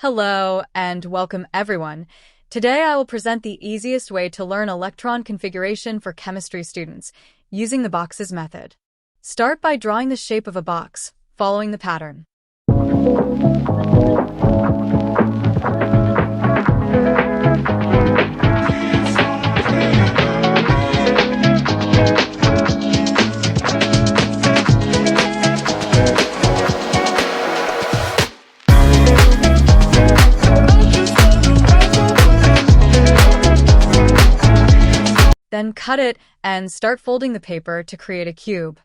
Hello and welcome everyone. Today I will present the easiest way to learn electron configuration for chemistry students using the boxes method. Start by drawing the shape of a box, following the pattern. Then cut it and start folding the paper to create a cube.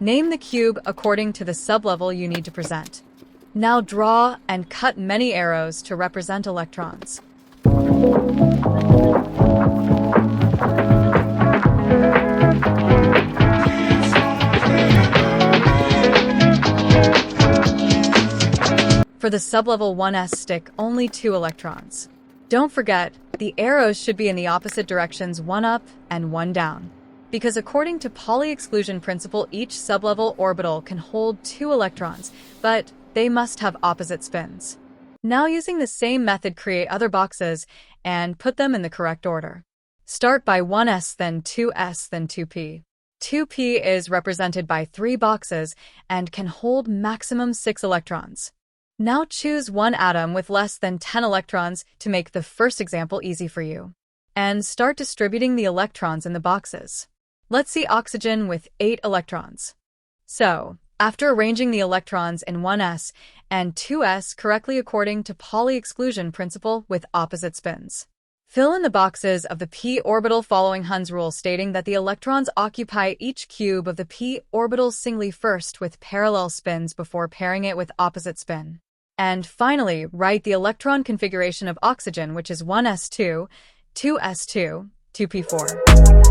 Name the cube according to the sublevel you need to present. Now draw and cut many arrows to represent electrons. For the sublevel 1s stick, only 2 electrons. Don't forget, the arrows should be in the opposite directions, 1 up and 1 down. Because according to Pauli exclusion principle, each sublevel orbital can hold 2 electrons, but they must have opposite spins. Now using the same method, create other boxes and put them in the correct order. Start by 1s, then 2s, then 2p. 2p is represented by 3 boxes and can hold maximum 6 electrons. Now choose one atom with less than 10 electrons to make the first example easy for you. And start distributing the electrons in the boxes. Let's see oxygen with 8 electrons. So, after arranging the electrons in 1s and 2s correctly according to Pauli exclusion principle with opposite spins, fill in the boxes of the p orbital following Hund's rule, stating that the electrons occupy each cube of the p orbital singly first with parallel spins before pairing it with opposite spin. And finally, write the electron configuration of oxygen, which is 1s2, 2s2, 2p4.